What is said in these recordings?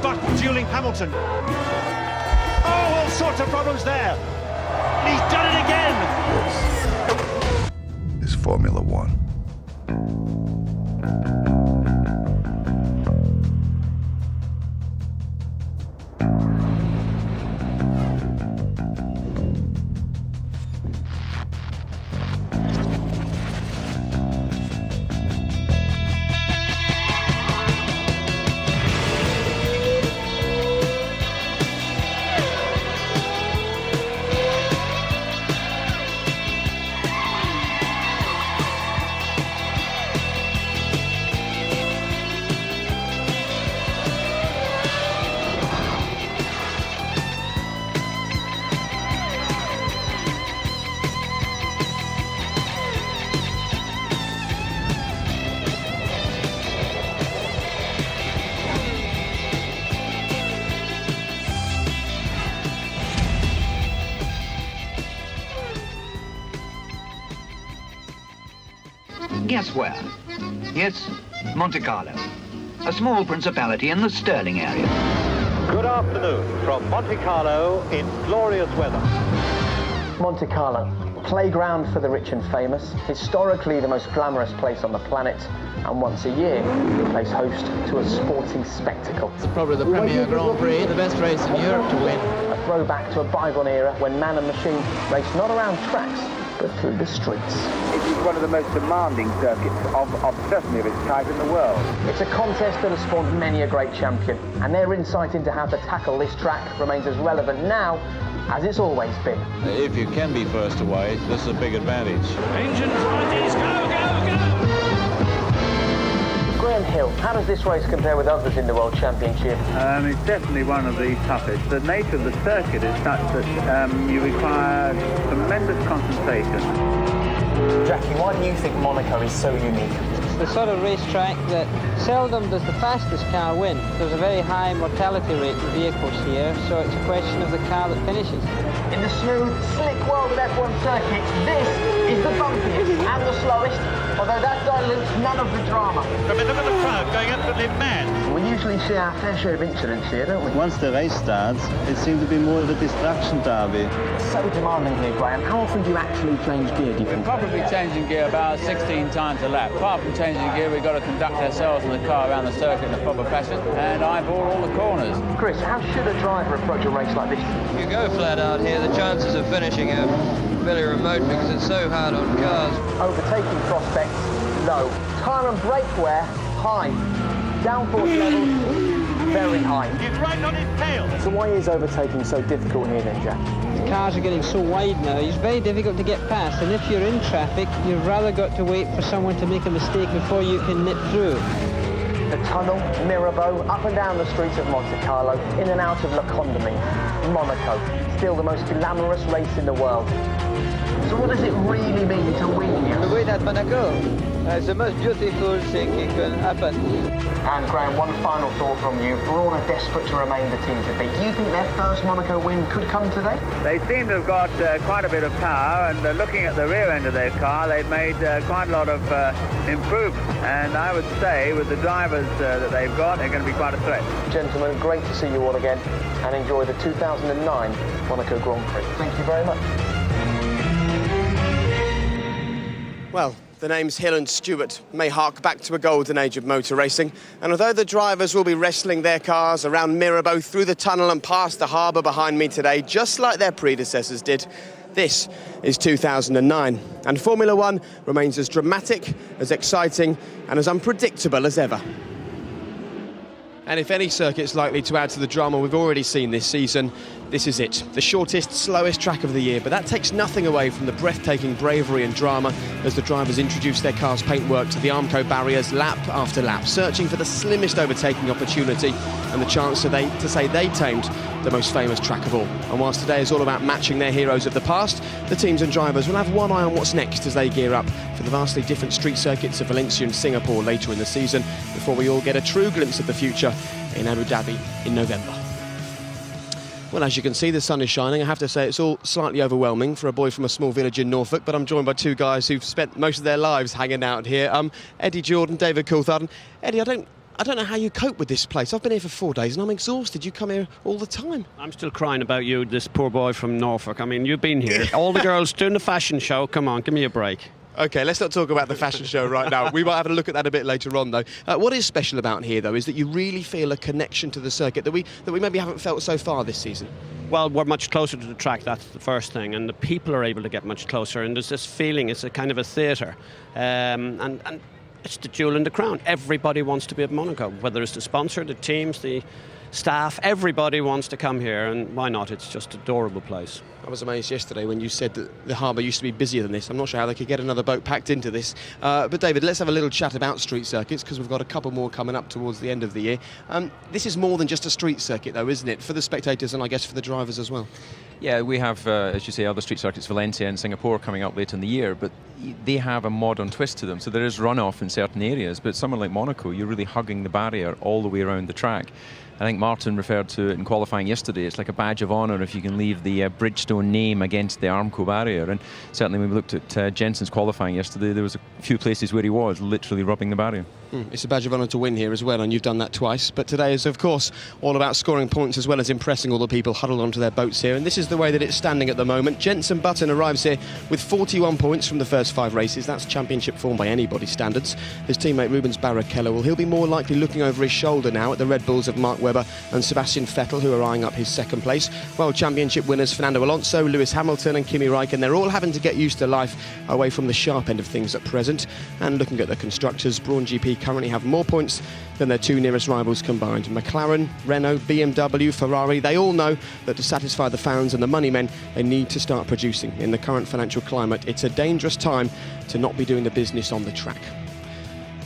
Button dueling Hamilton. Oh, all sorts of problems there. He's done it again. This is Formula One. Guess where? Yes, Monte Carlo, a small principality in the Stirling area. Good afternoon from Monte Carlo in glorious weather. Monte Carlo, playground for the rich and famous, historically the most glamorous place on the planet, and once a year it plays host to a sporting spectacle. It's probably the premier Grand Prix, the best race in Europe to win. A throwback to a bygone era when man and machine raced not around tracks, but through the streets. It is one of the most demanding circuits of certainly of its type in the world. It's a contest that has spawned many a great champion, and their insight into how to tackle this track remains as relevant now as it's always been. If you can be first away, this is a big advantage. Engines, qualities, go, go, go! Graham Hill, how does this race compare with others in the World Championship? It's definitely one of the toughest. The nature of the circuit is such that you require tremendous concentration. Jackie, why do you think Monaco is so unique? The sort of racetrack that seldom does the fastest car win. There's a very high mortality rate in vehicles here, so it's a question of the car that finishes. In the smooth, slick world of F1 circuits, this is the bumpiest and the slowest, although that dilutes none of the drama. I mean, look at the crowd going absolutely mad. We usually see our fair share of incidents here, don't we? Once the race starts, it seems to be more of a distraction derby. It's so demanding here, Graham. How often do you actually change gear, do you think? Probably changing gear about 16 times a lap. Apart from changing gear, we've got to conduct ourselves in the car around the circuit in a proper fashion and eyeball all the corners. Chris, how should a driver approach a race like this? If you go flat out here, the chances of finishing are fairly remote because it's so hard on cars. Overtaking prospects, low. Tyre and brake wear, high. Downforce levels, very high. He's right on his tail. So why is overtaking so difficult here then, Jack? The cars are getting so wide now, it's very difficult to get past, and if you're in traffic, you've rather got to wait for someone to make a mistake before you can nip through. The tunnel, Mirabeau, up and down the streets of Monte Carlo, in and out of Le Condamine, Monaco, still the most glamorous race in the world. So what does it really mean to win here? To win at Monaco, it's the most beautiful thing it can happen. And Graham, one final thought from you. Brawn are desperate to remain the team to beat. Do you think their first Monaco win could come today? They seem to have got quite a bit of power, and looking at the rear end of their car, they've made quite a lot of improvements. And I would say, with the drivers that they've got, they're going to be quite a threat. Gentlemen, great to see you all again, and enjoy the 2009 Monaco Grand Prix. Thank you very much. Well, the names Hill and Stewart may hark back to a golden age of motor racing, and although the drivers will be wrestling their cars around Mirabeau, through the tunnel and past the harbour behind me today, just like their predecessors did, this is 2009, and Formula One remains as dramatic, as exciting and as unpredictable as ever. And if any circuit's likely to add to the drama we've already seen this season, this is it. The shortest, slowest track of the year, but that takes nothing away from the breathtaking bravery and drama as the drivers introduce their car's paintwork to the Armco barriers lap after lap, searching for the slimmest overtaking opportunity and the chance to say they tamed the most famous track of all. And whilst today is all about matching their heroes of the past, the teams and drivers will have one eye on what's next as they gear up for the vastly different street circuits of Valencia and Singapore later in the season, before we all get a true glimpse of the future in Abu Dhabi in November. Well, as you can see, the sun is shining. I have to say it's all slightly overwhelming for a boy from a small village in Norfolk, but I'm joined by two guys who've spent most of their lives hanging out here. Eddie Jordan, David Coulthard. Eddie, I don't know how you cope with this place. I've been here for 4 days and I'm exhausted. You come here all the time. I'm still crying about you, this poor boy from Norfolk. I mean, you've been here. All the girls doing the fashion show. Come on, give me a break. OK, let's not talk about the fashion show right now. We might have a look at that a bit later on, though. What is special about here, though, is that you really feel a connection to the circuit that we maybe haven't felt so far this season. Well, we're much closer to the track, that's the first thing, and the people are able to get much closer, and there's this feeling, it's a kind of a theatre, and it's the jewel in the crown. Everybody wants to be at Monaco, whether it's the sponsor, the teams, the staff, everybody wants to come here, and why not? It's just an adorable place. I was amazed yesterday when you said that the harbour used to be busier than this. I'm not sure how they could get another boat packed into this. But David, let's have a little chat about street circuits, because we've got a couple more coming up towards the end of the year. This is more than just a street circuit, though, isn't it? For the spectators and I guess for the drivers as well. Yeah, we have, as you say, other street circuits, Valencia and Singapore coming up later in the year, but they have a modern twist to them. So there is runoff in certain areas, but somewhere like Monaco, you're really hugging the barrier all the way around the track. I think Martin referred to it in qualifying yesterday. It's like a badge of honour if you can leave the Bridgestone name against the Armco barrier. And certainly when we looked at Jensen's qualifying yesterday, there was a few places where he was literally rubbing the barrier. It's a badge of honour to win here as well, and you've done that twice. But today is, of course, all about scoring points as well as impressing all the people huddled onto their boats here. And this is the way that it's standing at the moment. Jensen Button arrives here with 41 points from the first 5 races. That's championship form by anybody's standards. His teammate Rubens Barrichello, well, he'll be more likely looking over his shoulder now at the Red Bulls of Mark Webber and Sebastian Vettel, who are eyeing up his second place. World Championship winners Fernando Alonso, Lewis Hamilton and Kimi Räikkönen, they're all having to get used to life away from the sharp end of things at present. And looking at the constructors, Brawn GP currently have more points than their 2 nearest rivals combined. McLaren, Renault, BMW, Ferrari, they all know that to satisfy the fans and the money men, they need to start producing. In the current financial climate, it's a dangerous time to not be doing the business on the track.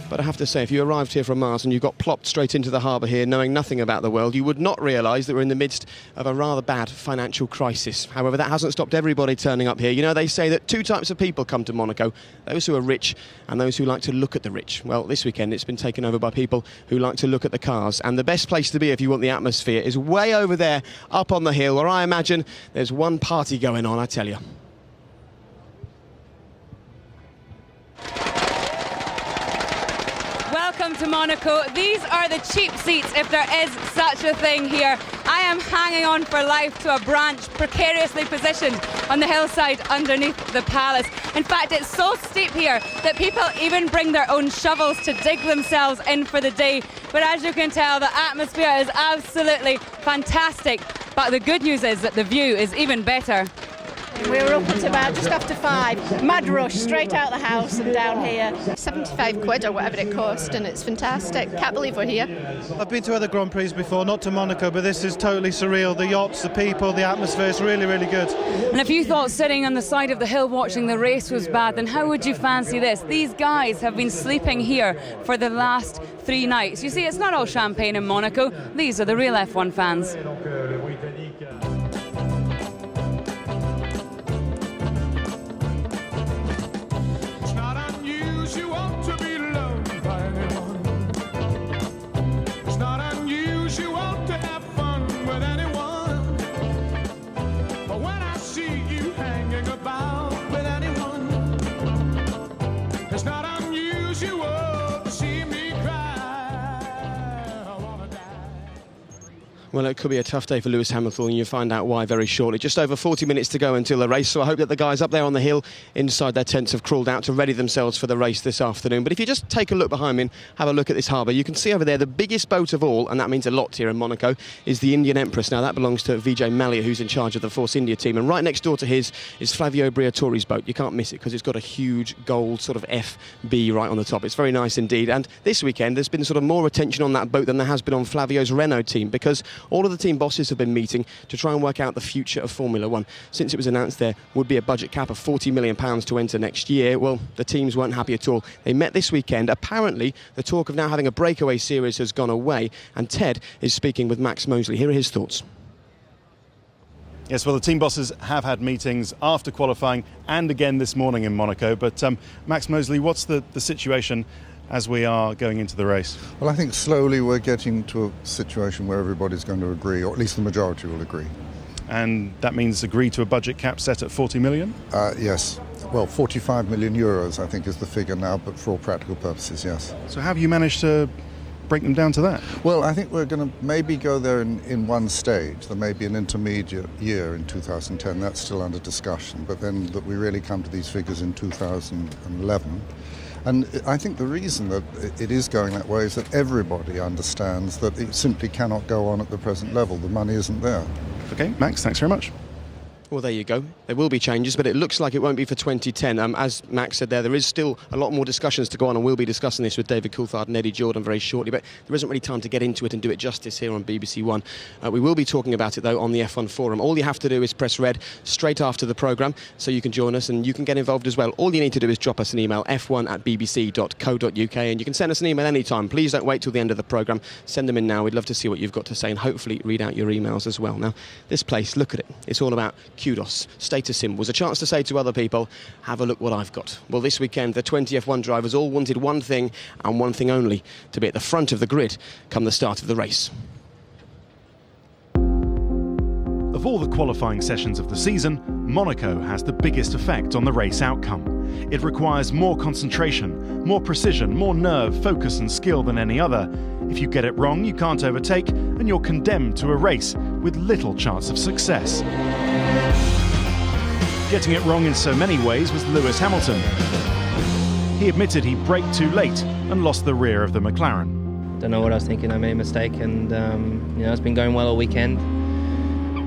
But I have to say, if you arrived here from Mars and you got plopped straight into the harbour here knowing nothing about the world, you would not realise that we're in the midst of a rather bad financial crisis. However, that hasn't stopped everybody turning up here. You know, they say that 2 types of people come to Monaco, those who are rich and those who like to look at the rich. Well, this weekend it's been taken over by people who like to look at the cars. And the best place to be if you want the atmosphere is way over there, up on the hill, where I imagine there's one party going on, I tell you. Welcome to Monaco. These are the cheap seats, if there is such a thing here. I am hanging on for life to a branch precariously positioned on the hillside underneath the palace. In fact, it's so steep here that people even bring their own shovels to dig themselves in for the day. But as you can tell, the atmosphere is absolutely fantastic. But the good news is that the view is even better. We were up at about just after 5. Mad rush, straight out the house and down here. 75 quid or whatever it cost, and it's fantastic. Can't believe we're here. I've been to other Grand Prix before, not to Monaco, but this is totally surreal. The yachts, the people, the atmosphere is really, really good. And if you thought sitting on the side of the hill watching the race was bad, then how would you fancy this? These guys have been sleeping here for the last 3 nights. You see, it's not all champagne in Monaco. These are the real F1 fans. Well, it could be a tough day for Lewis Hamilton, and you'll find out why very shortly. Just over 40 minutes to go until the race, so I hope that the guys up there on the hill inside their tents have crawled out to ready themselves for the race this afternoon. But if you just take a look behind me and have a look at this harbour, you can see over there the biggest boat of all, and that means a lot here in Monaco, is the Indian Empress. Now, that belongs to Vijay Mallya, who's in charge of the Force India team, and right next door to his is Flavio Briatore's boat. You can't miss it because it's got a huge gold sort of FB right on the top. It's very nice indeed. And this weekend, there's been sort of more attention on that boat than there has been on Flavio's Renault team, because all of the team bosses have been meeting to try and work out the future of Formula One. Since it was announced there would be a budget cap of £40 million to enter next year, well, the teams weren't happy at all. They met this weekend. Apparently, the talk of now having a breakaway series has gone away, and Ted is speaking with Max Mosley. Here are his thoughts. Yes, well, the team bosses have had meetings after qualifying and again this morning in Monaco. But Max Mosley, what's the situation as we are going into the race? Well, I think slowly we're getting to a situation where everybody's going to agree, or at least the majority will agree. And that means agree to a budget cap set at 40 million? Yes. Well, 45 million euros, I think, is the figure now, but for all practical purposes, yes. So have you managed to break them down to that? Well, I think we're going to maybe go there in one stage. There may be an intermediate year in 2010. That's still under discussion. But then that we really come to these figures in 2011. And I think the reason that it is going that way is that everybody understands that it simply cannot go on at the present level. The money isn't there. OK, Max, thanks very much. Well, there you go. There will be changes, but it looks like it won't be for 2010. As Max said there is still a lot more discussions to go on, and we'll be discussing this with David Coulthard and Eddie Jordan very shortly, but there isn't really time to get into it and do it justice here on BBC One. We will be talking about it, though, on the F1 forum. All you have to do is press red straight after the programme, so you can join us and you can get involved as well. All you need to do is drop us an email, f1@bbc.co.uk, and you can send us an email anytime. Please don't wait till the end of the programme. Send them in now. We'd love to see what you've got to say and hopefully read out your emails as well. Now, this place, look at it. It's all about kudos, status symbols, a chance to say to other people, have a look what I've got. Well, this weekend, the 20 F1 drivers all wanted one thing and one thing only, to be at the front of the grid come the start of the race. Of all the qualifying sessions of the season, Monaco has the biggest effect on the race outcome. It requires more concentration, more precision, more nerve, focus and skill than any other. If you get it wrong, you can't overtake, and you're condemned to a race with little chance of success. Getting it wrong in so many ways was Lewis Hamilton. He admitted he braked too late and lost the rear of the McLaren. Don't know what I was thinking. I made a mistake, and it's been going well all weekend.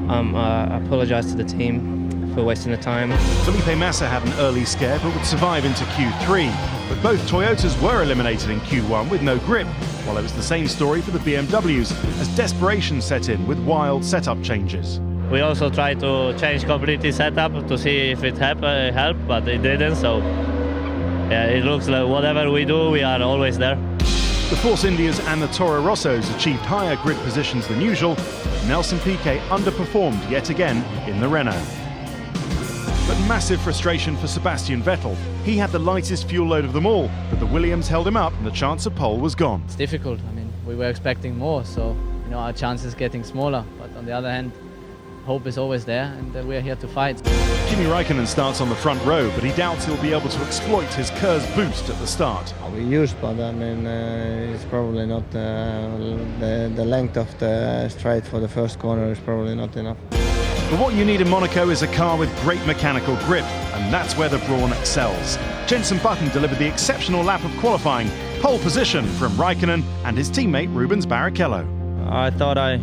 I apologise to the team for wasting the time. Felipe Massa had an early scare but would survive into Q3. But both Toyotas were eliminated in Q1 with no grip, while it was the same story for the BMWs as desperation set in with wild setup changes. We also tried to change completely setup to see if it helped, but it didn't. So yeah, it looks like whatever we do, we are always there. The Force Indias and the Toro Rossos achieved higher grid positions than usual. Nelson Piquet underperformed yet again in the Renault. But massive frustration for Sebastian Vettel. He had the lightest fuel load of them all, but the Williams held him up and the chance of pole was gone. It's difficult. I mean, we were expecting more, so our chances getting smaller. But on the other hand, hope is always there, and we're here to fight. Kimi Räikkönen starts on the front row, but he doubts he'll be able to exploit his Kerr's boost at the start. We used, but I mean, it's probably not the length of the straight for the first corner is probably not enough. But what you need in Monaco is a car with great mechanical grip, and that's where the Brawn excels. Jenson Button delivered the exceptional lap of qualifying, pole position from Räikkönen and his teammate Rubens Barrichello. I thought I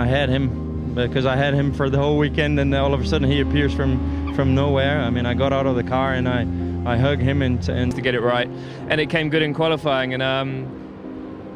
had him, because I had him for the whole weekend, and all of a sudden he appears from nowhere. I mean, I got out of the car and I hugged him and to get it right, and it came good in qualifying, and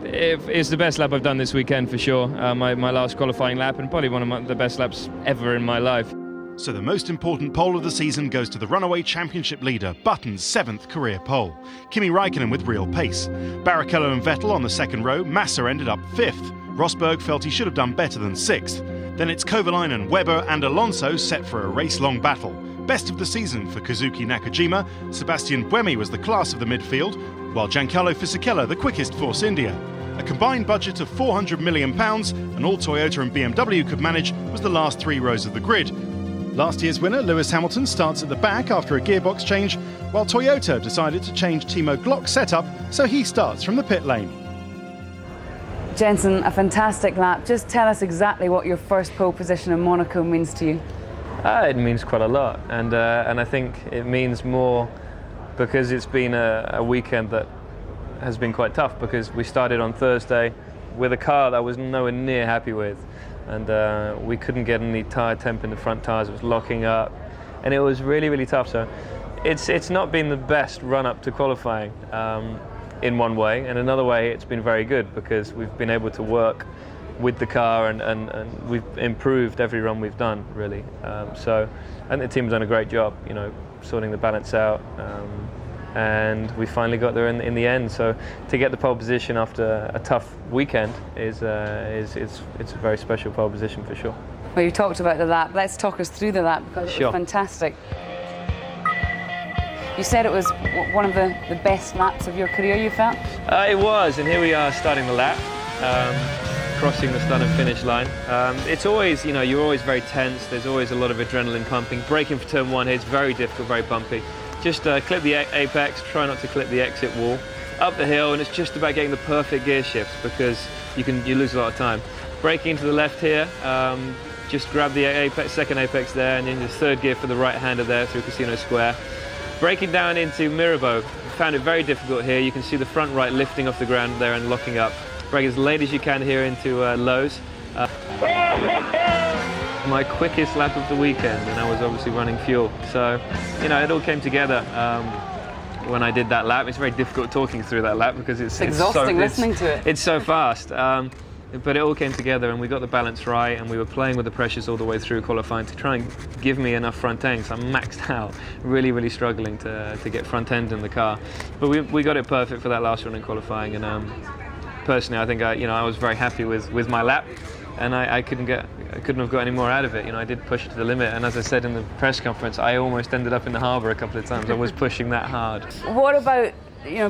it's the best lap I've done this weekend for sure. My last qualifying lap, and probably one of the best laps ever in my life. So the most important pole of the season goes to the runaway championship leader, Button's 7th career pole. Kimi Räikkönen with real pace. Barrichello and Vettel on the second row. Massa ended up 5th. Rosberg felt he should have done better than 6th. Then it's Kovalainen, Webber and Alonso set for a race-long battle. Best of the season for Kazuki Nakajima. Sebastian Buemi was the class of the midfield, while Giancarlo Fisichella the quickest Force India. A combined budget of £400 million, and all Toyota and BMW could manage, was the last 3 rows of the grid. Last year's winner, Lewis Hamilton, starts at the back after a gearbox change, while Toyota decided to change Timo Glock's setup, so he starts from the pit lane. Jenson, a fantastic lap. Just tell us exactly what your first pole position in Monaco means to you. It means quite a lot, and I think it means more because it's been a weekend that has been quite tough, because we started on Thursday with a car that I was nowhere near happy with, and we couldn't get any tyre temp in the front tyres. It was locking up, and it was really, really tough. So it's not been the best run-up to qualifying in one way, and another way it's been very good because we've been able to work with the car and we've improved every run we've done, really. So I think the team's done a great job, sorting the balance out, and we finally got there in the end. So to get the pole position after a tough weekend it's a very special pole position for sure. Well, you talked about the lap. Let's talk us through the lap, because it was fantastic. You said it was one of the best laps of your career, you felt? It was, and here we are starting the lap, crossing the start and finish line. It's always, you're always very tense. There's always a lot of adrenaline pumping. Braking for turn 1 here is very difficult, very bumpy. Just clip the apex, try not to clip the exit wall, up the hill, and it's just about getting the perfect gear shifts because you lose a lot of time. Braking into the left here, just grab the second apex there, and then the third gear for the right-hander there through Casino Square. Braking down into Mirabeau, found it very difficult here. You can see the front right lifting off the ground there and locking up. Brake as late as you can here into lows. My quickest lap of the weekend, and I was obviously running fuel. So, it all came together when I did that lap. It's very difficult talking through that lap because it's exhausting listening to it. It's so fast. But it all came together, and we got the balance right, and we were playing with the pressures all the way through qualifying to try and give me enough front end. So I'm maxed out, really, really struggling to get front end in the car. But we got it perfect for that last run in qualifying, and personally, I think I was very happy with my lap, and I couldn't have got any more out of it. I did push it to the limit, and as I said in the press conference, I almost ended up in the harbour a couple of times. I was pushing that hard. What about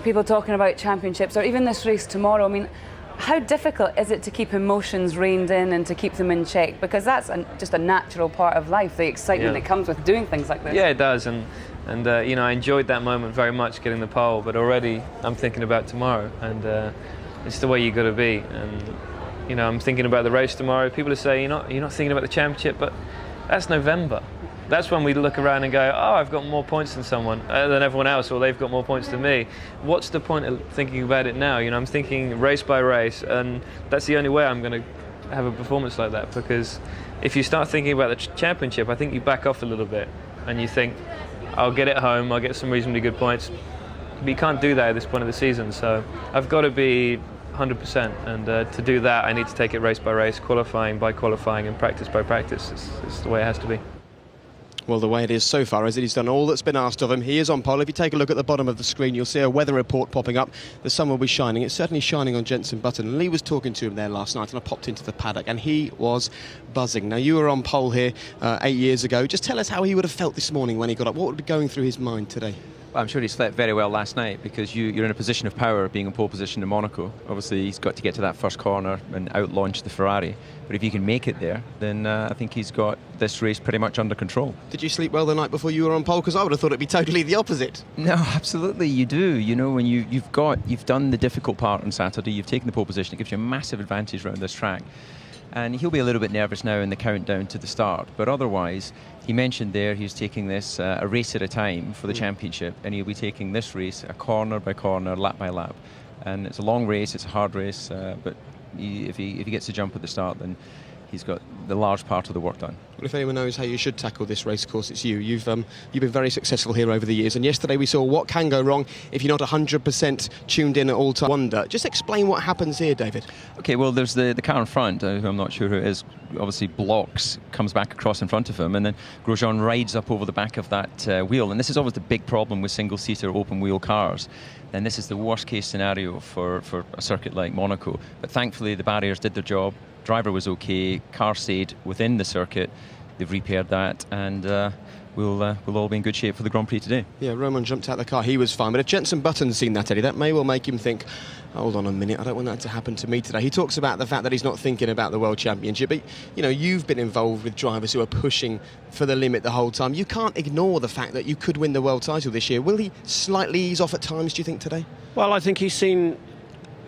people talking about championships or even this race tomorrow? I mean, how difficult is it to keep emotions reined in and to keep them in check? Because that's just a natural part of life, the excitement that comes with doing things like this. Yeah, it does, and I enjoyed that moment very much, getting the pole. But already, I'm thinking about tomorrow, and it's the way you got to be. And I'm thinking about the race tomorrow. People are saying you're not thinking about the championship, but that's November. That's when we look around and go, oh, I've got more points than everyone else, or they've got more points than me. What's the point of thinking about it now? I'm thinking race by race, and that's the only way I'm going to have a performance like that, because if you start thinking about the championship, I think you back off a little bit, and you think, I'll get it home, I'll get some reasonably good points. But you can't do that at this point of the season, so I've got to be 100%, and to do that, I need to take it race by race, qualifying by qualifying, and practice by practice. It's the way it has to be. Well, the way it is so far is that he's done all that's been asked of him. He is on pole. If you take a look at the bottom of the screen, you'll see a weather report popping up. The sun will be shining. It's certainly shining on Jenson Button. Lee was talking to him there last night, and I popped into the paddock, and he was buzzing. Now, you were on pole here 8 years ago. Just tell us how he would have felt this morning when he got up. What would be going through his mind today? I'm sure he slept very well last night, because you're in a position of power being in pole position in Monaco. Obviously, he's got to get to that first corner and out-launch the Ferrari. But if he can make it there, then I think he's got this race pretty much under control. Did you sleep well the night before you were on pole? Because I would have thought it'd be totally the opposite. No, absolutely, you do. When you've done the difficult part on Saturday, you've taken the pole position, it gives you a massive advantage around this track. And he'll be a little bit nervous now in the countdown to the start. But otherwise, he mentioned there he's taking this a race at a time for the championship, and he'll be taking this race a corner by corner, lap by lap. And it's a long race, it's a hard race, but if he gets a jump at the start, then he's got the large part of the work done. Well, if anyone knows how you should tackle this race course, it's you. You've been very successful here over the years, and yesterday we saw what can go wrong if you're not 100% tuned in at all times. Wonder. Just explain what happens here, David. Okay, well, there's the car in front, who I'm not sure who it is, obviously blocks, comes back across in front of him, and then Grosjean rides up over the back of that wheel, and this is always the big problem with single-seater open-wheel cars. And this is the worst-case scenario for a circuit like Monaco. But thankfully, the barriers did their job. Driver was okay. Car stayed within the circuit. They've repaired that, and we'll all be in good shape for the Grand Prix today. Yeah, Roman jumped out of the car. He was fine. But if Jenson Button's seen that, Eddie, that may well make him think, hold on a minute, I don't want that to happen to me today. He talks about the fact that he's not thinking about the World Championship. But, you've been involved with drivers who are pushing for the limit the whole time. You can't ignore the fact that you could win the world title this year. Will he slightly ease off at times, do you think, today? Well, I think he's seen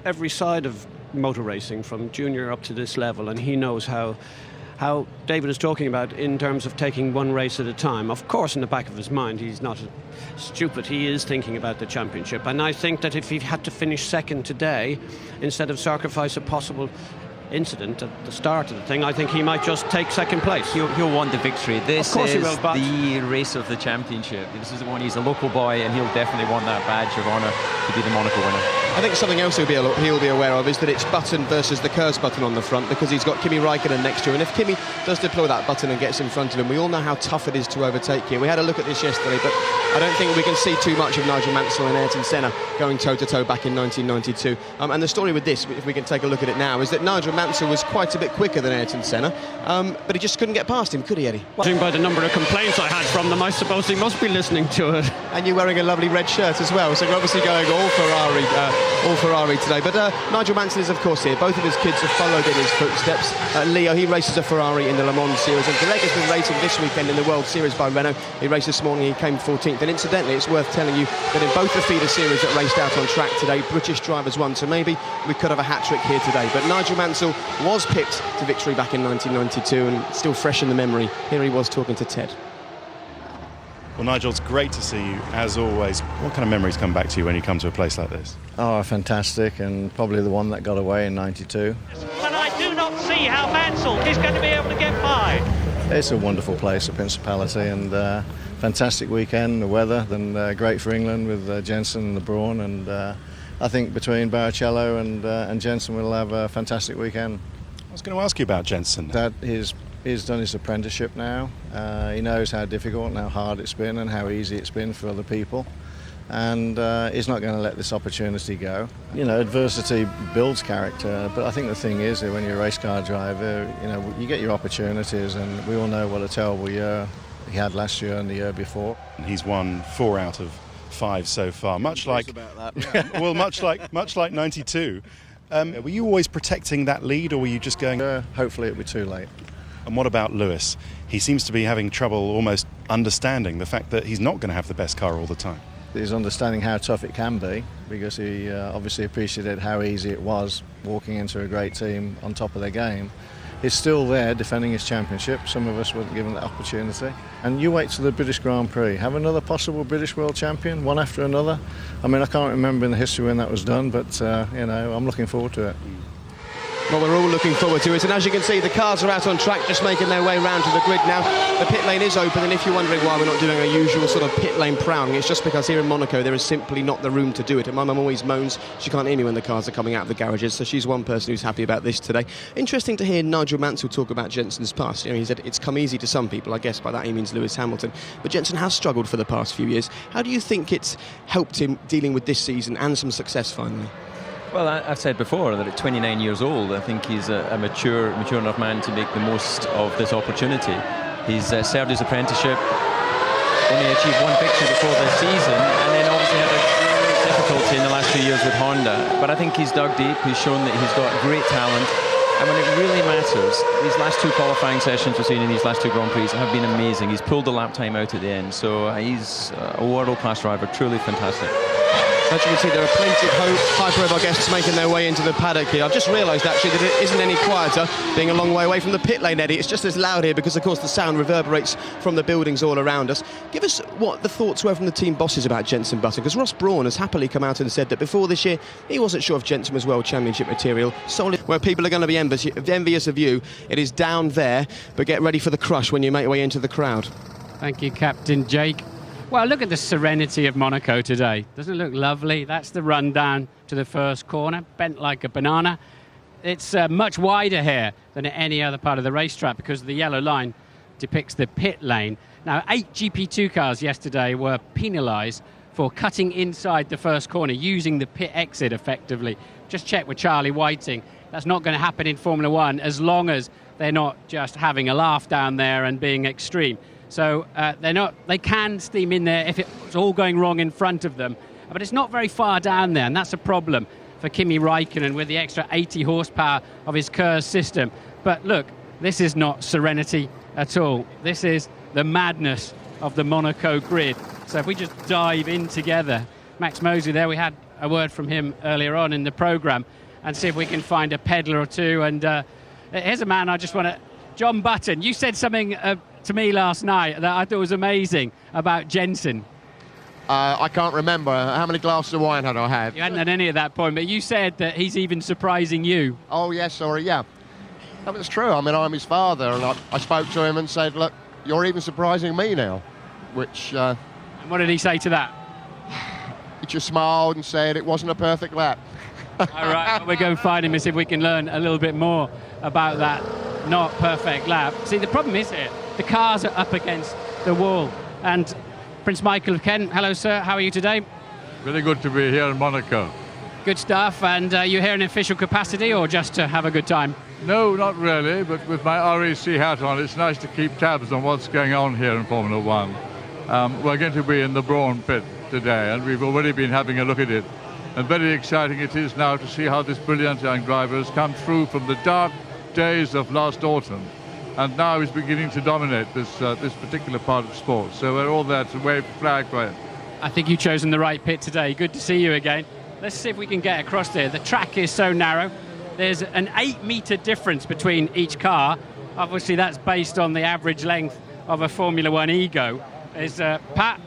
every side of motor racing from junior up to this level, and he knows how David is talking about in terms of taking one race at a time. Of course, in the back of his mind, he's not stupid. He is thinking about the championship, and I think that if he had to finish second today, instead of sacrifice a possible incident at the start of the thing, I think he might just take second place. He'll want the victory. This is the race of the championship. This is the one. He's a local boy, and he'll definitely want that badge of honour to be the Monaco winner. I think something else he'll be aware of is that it's Button versus the Kurz button on the front, because he's got Kimi Räikkönen next to him, and if Kimi does deploy that button and gets in front of him, we all know how tough it is to overtake here. We had a look at this yesterday, but I don't think we can see too much of Nigel Mansell and Ayrton Senna going toe-to-toe back in 1992. And the story with this, if we can take a look at it now, is that Nigel Mansell was quite a bit quicker than Ayrton Senna, but he just couldn't get past him, could he, Eddie? Judging by the number of complaints I had from them, I suppose he must be listening to it. And you're wearing a lovely red shirt as well, so you're obviously going all Ferrari today. But Nigel Mansell is, of course, here. Both of his kids have followed in his footsteps. Leo, he races a Ferrari in the Le Mans Series, and Greg has been racing this weekend in the World Series by Renault. He raced this morning, he came 14th, and incidentally, it's worth telling you that in both the feeder series that raced out on track today, British drivers won, so maybe we could have a hat-trick here today. But Nigel Mansell was picked to victory back in 1992, and still fresh in the memory. Here he was talking to Ted. Well, Nigel, it's great to see you, as always. What kind of memories come back to you when you come to a place like this? Oh, fantastic, and probably the one that got away in 92. And I do not see how Mansell is going to be able to get by. It's a wonderful place, the Principality, and fantastic weekend, the weather, then great for England with Jensen and the Brawn, and I think between Barrichello and Jensen we'll have a fantastic weekend. I was going to ask you about Jensen. That he's done his apprenticeship now. He knows how difficult and how hard it's been and how easy it's been for other people, and he's not going to let this opportunity go. You know, adversity builds character, but I think the thing is that when you're a race car driver, you know, you get your opportunities, and we all know what a terrible year he had last year and the year before. He's won 4 out of 5 so far, much like well, much like 92. Were you always protecting that lead, or were you just going? Hopefully, it'll be too late. And what about Lewis? He seems to be having trouble almost understanding the fact that he's not going to have the best car all the time. He's understanding how tough it can be, because he obviously appreciated how easy it was walking into a great team on top of their game. He's still there defending his championship. Some of us weren't given that opportunity. And you wait till the British Grand Prix. Have another possible British world champion, one after another. I mean, I can't remember in the history when that was done, but you know, I'm looking forward to it. Well, we're all looking forward to it, and as you can see, the cars are out on track, just making their way round to the grid now. The pit lane is open, and if you're wondering why we're not doing a usual sort of pit lane prowling, it's just because here in Monaco there is simply not the room to do it. And my mum always moans she can't hear me when the cars are coming out of the garages, so she's one person who's happy about this today. Interesting to hear Nigel Mansell talk about Jensen's past. You know, he said it's come easy to some people. I guess by that he means Lewis Hamilton. But Jensen has struggled for the past few years. How do you think it's helped him dealing with this season and some success finally? Well, I've said before that at 29 years old, I think he's a mature enough man to make the most of this opportunity. He's served his apprenticeship, only achieved 1 victory before this season, and then obviously had a difficulty in the last few years with Honda. But I think he's dug deep, he's shown that he's got great talent, and when it really matters, these last 2 qualifying sessions we've seen in these last 2 Grand Prix have been amazing. He's pulled the lap time out at the end, so he's a world-class driver, truly fantastic. As you can see, there are plenty of Hyper guests making their way into the paddock here. I've just realised, actually, that it isn't any quieter being a long way away from the pit lane, Eddie. It's just as loud here because, of course, the sound reverberates from the buildings all around us. Give us what the thoughts were from the team bosses about Jensen Button, because Ross Brawn has happily come out and said that before this year, he wasn't sure if Jensen was World Championship material. Solid, where people are going to be envious of you. It is down there, but get ready for the crush when you make your way into the crowd. Thank you, Captain Jake. Well, look at the serenity of Monaco today. Doesn't it look lovely? That's the run down to the first corner, bent like a banana. It's much wider here than at any other part of the racetrack because the yellow line depicts the pit lane. Now, 8 GP2 cars yesterday were penalised for cutting inside the first corner, using the pit exit effectively. Just check with Charlie Whiting. That's not going to happen in Formula One as long as they're not just having a laugh down there and being extreme. So they can steam in there if it's all going wrong in front of them. But it's not very far down there, and that's a problem for Kimi Raikkonen with the extra 80 horsepower of his KERS system. But look, this is not serenity at all. This is the madness of the Monaco grid. So if we just dive in together, Max Mosley there, we had a word from him earlier on in the programme, and see if we can find a pedal or two. And here's a man I just want to... John Button, you said something to me last night that I thought was amazing about Jensen. I can't remember. How many glasses of wine had I had? You hadn't had any at that point, but you said that he's even surprising you. Oh, yes, sorry, yeah. That was true. I mean, I'm his father, and I spoke to him and said, look, you're even surprising me now, which... And what did he say to that? He just smiled and said it wasn't a perfect lap. All right, we'll go and find him and see if we can learn a little bit more about that not perfect lap. See, the problem is here, the cars are up against the wall. And Prince Michael of Kent, hello, sir, how are you today? Very good to be here in Monaco. Good stuff. And you here in official capacity or just to have a good time? No, not really, but with my RAC hat on, it's nice to keep tabs on what's going on here in Formula One. We're going to be in the Brawn pit today, and we've already been having a look at it. And very exciting it is now to see how this brilliant young driver has come through from the dark days of last autumn, and now is beginning to dominate this particular part of sport. So we're all there to wave the flag for him. I think you've chosen the right pit today. Good to see you again. Let's see if we can get across there. The track is so narrow. There's an 8-metre difference between each car. Obviously, that's based on the average length of a Formula One Ego. Is Pat,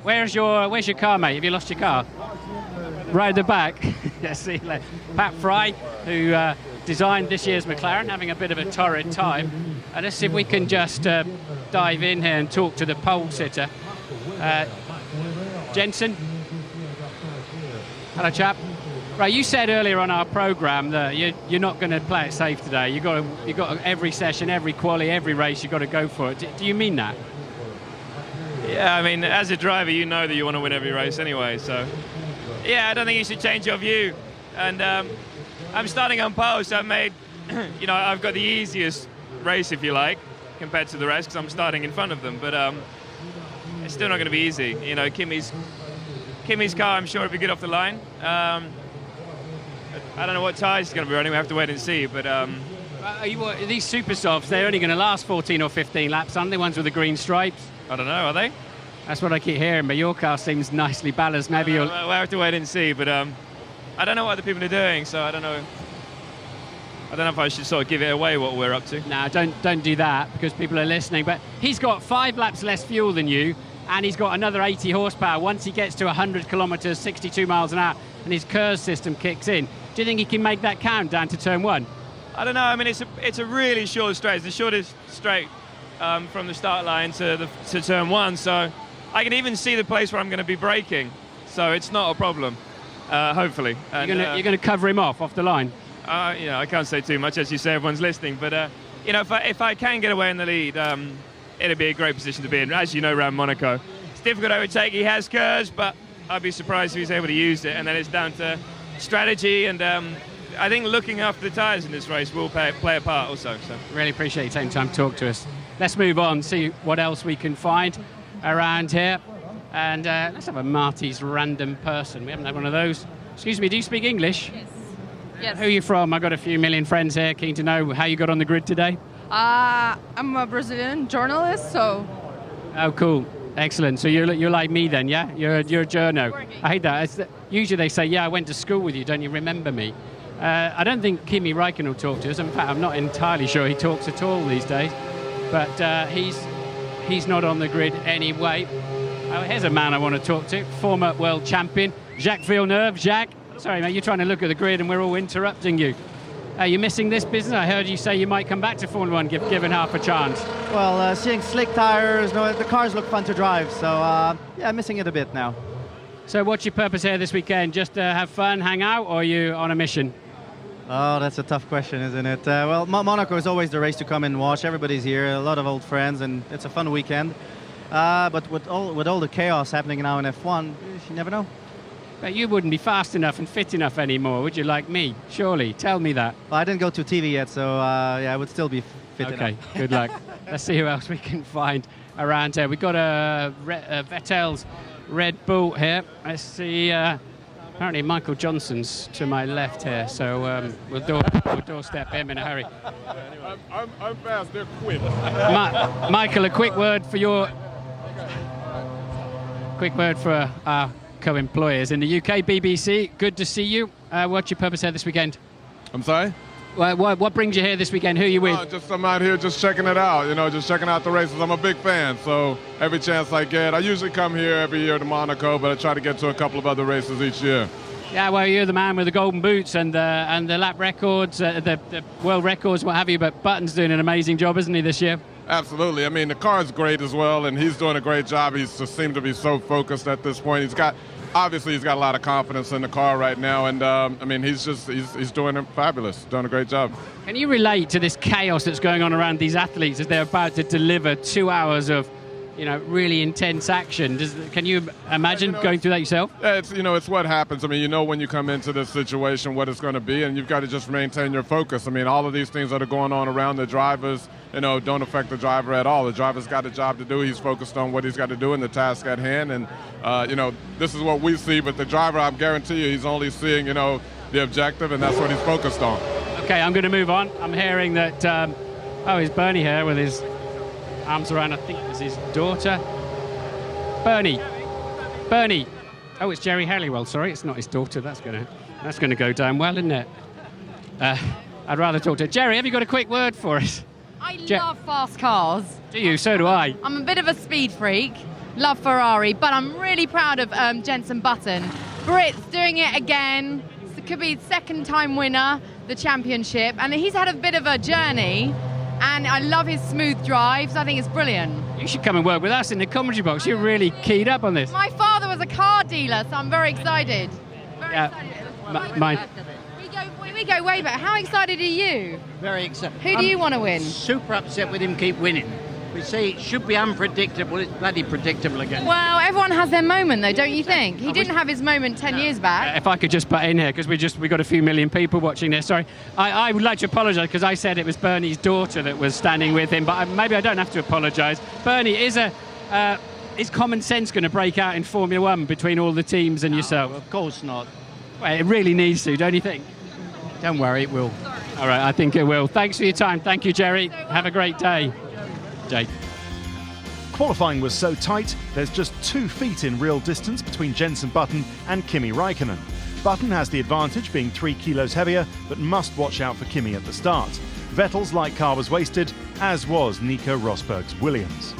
where's your car, mate? Have you lost your car? Right at the back. Yes, see, Pat Fry, who designed this year's McLaren, having a bit of a torrid time. And let's see if we can just dive in here and talk to the pole sitter. Jensen. Hello, chap. Right, you said earlier on our programme that you're not going to play it safe today. You got every session, every quali, every race. You've got to go for it. Do you mean that? Yeah, I mean, as a driver, you know that you want to win every race anyway. So, yeah, I don't think you should change your view. And I'm starting on pole, so I've made, I've got the easiest race, if you like, compared to the rest, because I'm starting in front of them. But it's still not going to be easy. Kimi's car, I'm sure, will be good off the line. I don't know what tyres he's going to be running. We have to wait and see. But these super softs, they're only going to last 14 or 15 laps, aren't they? Ones with the green stripes. I don't know, are they? That's what I keep hearing. But your car seems nicely balanced. Maybe you'll. We'll have to wait and see. But I don't know what other people are doing, so I don't know. I don't know if I should sort of give it away what we're up to. No, don't do that because people are listening. But he's got 5 laps less fuel than you, and he's got another 80 horsepower. Once he gets to 100 kilometres, 62 miles an hour, and his KERS system kicks in, do you think he can make that count down to turn 1? I don't know. I mean, it's a really short straight. It's the shortest straight from the start line to turn 1. So I can even see the place where I'm going to be braking. So it's not a problem. Hopefully. And, you're going to cover him off the line. I can't say too much, as you say. Everyone's listening. But if I can get away in the lead, it'll be a great position to be in. As you know, around Monaco, it's difficult to overtake. He has KERS, but I'd be surprised if he's able to use it. And then it's down to strategy, and I think looking after the tyres in this race will play a part also. So really appreciate you taking time to talk to us. Let's move on, see what else we can find around here, and let's have a Marty's random person. We haven't had one of those. Excuse me, do you speak English? Yes. Who are you from? I've got a few million friends here. Keen to know how you got on the grid today. I'm a Brazilian journalist, so. Oh, cool. Excellent. So you're like me then, yeah? You're a journo. I hate that. Usually they say, yeah, I went to school with you. Don't you remember me? I don't think Kimi Räikkönen will talk to us. In fact, I'm not entirely sure he talks at all these days. But he's not on the grid anyway. Here's a man I want to talk to. Former world champion, Jacques Villeneuve. Jacques, sorry, mate, you're trying to look at the grid and we're all interrupting you. Are you missing this business? I heard you say you might come back to Formula One given half a chance. Well, seeing slick tires, the cars look fun to drive, so yeah, missing it a bit now. So what's your purpose here this weekend? Just to have fun, hang out, or are you on a mission? Oh, that's a tough question, isn't it? Well, Monaco is always the race to come and watch. Everybody's here, a lot of old friends, and it's a fun weekend. But with all the chaos happening now in F1, you never know. But you wouldn't be fast enough and fit enough anymore, would you, like me? Surely, tell me that. Well, I didn't go to TV yet, so yeah, I would still be fit enough. Okay, good luck. Let's see who else we can find around here. We've got Vettel's Red Bull here. Let's see. Apparently Michael Johnson's to my left here, so we'll doorstep him in a hurry. I'm fast, they're quick. Michael, a quick word for our co-employers in the UK, BBC. Good to see you. What's your purpose here this weekend? I'm sorry? What brings you here this weekend? Who are you with? I'm out here just checking it out, just checking out the races. I'm a big fan, so every chance I get. I usually come here every year to Monaco, but I try to get to a couple of other races each year. Yeah, well, you're the man with the golden boots and the lap records, the world records, what have you, but Button's doing an amazing job, isn't he, this year? Absolutely. I mean, the car's great as well, and he's doing a great job. He's just seemed to be so focused at this point. He's got a lot of confidence in the car right now, and I mean, he's doing fabulous, doing a great job. Can you relate to this chaos that's going on around these athletes as they're about to deliver 2 hours of, really intense action. Can you imagine going through that yourself? Yeah, it's what happens. I mean, when you come into this situation what it's going to be, and you've got to just maintain your focus. I mean, all of these things that are going on around the drivers, don't affect the driver at all. The driver's got a job to do. He's focused on what he's got to do and the task at hand. And, this is what we see, but the driver, I guarantee you, he's only seeing, the objective, and that's what he's focused on. Okay, I'm going to move on. I'm hearing that, is Bernie here with his arms around, I think it's his daughter. Bernie. Oh, it's Jerry Halliwell, sorry, it's not his daughter. That's gonna go down well, isn't it? I'd rather talk to Jerry. Have you got a quick word for us? I love fast cars. Do you? So do I. I'm a bit of a speed freak. Love Ferrari, but I'm really proud of Jenson Button. Brit's doing it again. It could be second time winner, the championship, and he's had a bit of a journey, and I love his smooth drives. I think it's brilliant. You should come and work with us in the commentary box. You're really keyed up on this. My father was a car dealer, so I'm very excited. We go way back. How excited are you? Very excited. Who do you want to win? Super upset with him keep winning. We say it should be unpredictable. It's bloody predictable again. Well, everyone has their moment, though, don't you think? He didn't have his moment 10 years back. If I could just butt in here, because we got a few million people watching this. Sorry, I would like to apologise because I said it was Bernie's daughter that was standing with him, but maybe I don't have to apologise. Bernie, is common sense going to break out in Formula One between all the teams and yourself? Of course not. Well, it really needs to, don't you think? Don't worry, it will. All right, I think it will. Thanks for your time. Thank you, Jerry. Have a great day. Jake. Qualifying was so tight, there's just 2 feet in real distance between Jenson Button and Kimi Räikkönen. Button has the advantage, being 3 kilos heavier, but must watch out for Kimi at the start. Vettel's light car was wasted, as was Nico Rosberg's Williams.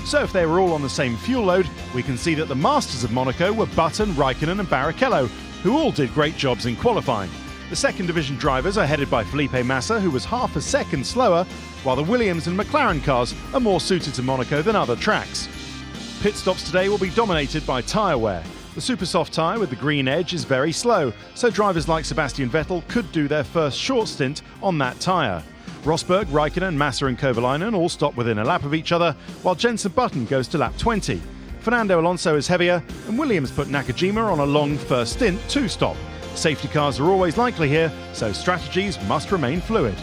So if they were all on the same fuel load, we can see that the masters of Monaco were Button, Räikkönen and Barrichello, who all did great jobs in qualifying. The second division drivers are headed by Felipe Massa, who was half a second slower, while the Williams and McLaren cars are more suited to Monaco than other tracks. Pit stops today will be dominated by tyre wear. The super soft tyre with the green edge is very slow, so drivers like Sebastian Vettel could do their first short stint on that tyre. Rosberg, Räikkönen, Massa and Kovalainen all stop within a lap of each other, while Jenson Button goes to lap 20. Fernando Alonso is heavier, and Williams put Nakajima on a long first stint 2-stop. Safety cars are always likely here, so strategies must remain fluid.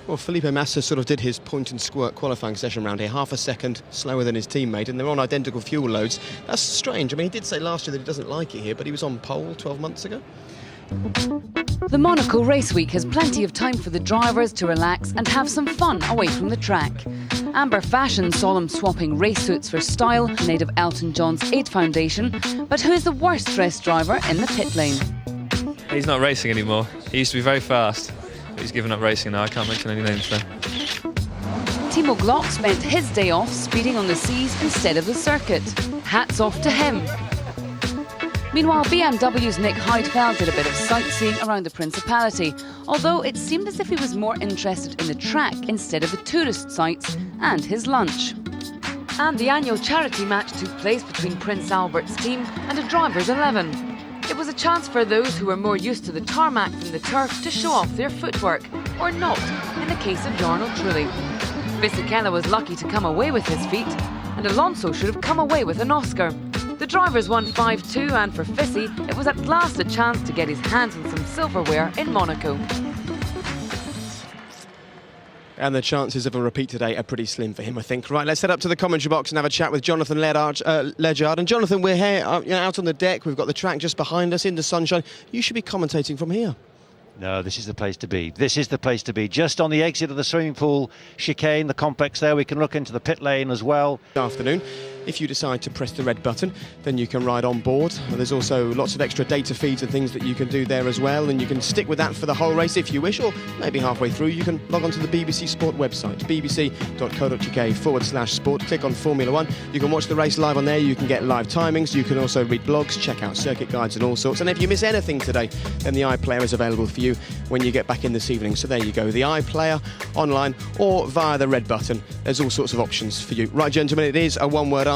Well, Felipe Massa sort of did his point and squirt qualifying session round here, half a second slower than his teammate, and they're on identical fuel loads. That's strange. I mean, he did say last year that he doesn't like it here, but he was on pole 12 months ago. The Monaco race week has plenty of time for the drivers to relax and have some fun away from the track. Amber Fashion saw them swapping race suits for style, made of Elton John's 8 Foundation. But who is the worst dressed driver in the pit lane? He's not racing anymore. He used to be very fast. He's given up racing now. I can't mention any names there. Timo Glock spent his day off speeding on the seas instead of the circuit. Hats off to him. Meanwhile, BMW's Nick Heidfeld did a bit of sightseeing around the Principality, although it seemed as if he was more interested in the track instead of the tourist sites and his lunch. And the annual charity match took place between Prince Albert's team and a driver's 11. It was a chance for those who were more used to the tarmac than the turf to show off their footwork, or not, in the case of Jarno Trulli. Fisichella was lucky to come away with his feat, and Alonso should have come away with an Oscar. The drivers won 5-2, and for Fisi, it was at last a chance to get his hands on some silverware in Monaco. And the chances of a repeat today are pretty slim for him, I think. Right, let's head up to the commentary box and have a chat with Jonathan Ledyard. And Jonathan, we're here out on the deck. We've got the track just behind us in the sunshine. You should be commentating from here. No, this is the place to be. This is the place to be. Just on the exit of the swimming pool chicane, the complex there. We can look into the pit lane as well. Good afternoon. If you decide to press the red button, then you can ride on board. There's also lots of extra data feeds and things that you can do there as well, and you can stick with that for the whole race if you wish, or maybe halfway through you can log on to the BBC Sport website, bbc.co.uk/sport, click on Formula 1. You can watch the race live on there, you can get live timings, you can also read blogs, check out circuit guides and all sorts, and if you miss anything today, then the iPlayer is available for you when you get back in this evening. So there you go, the iPlayer online or via the red button. There's all sorts of options for you. Right, gentlemen, it is a one-word answer.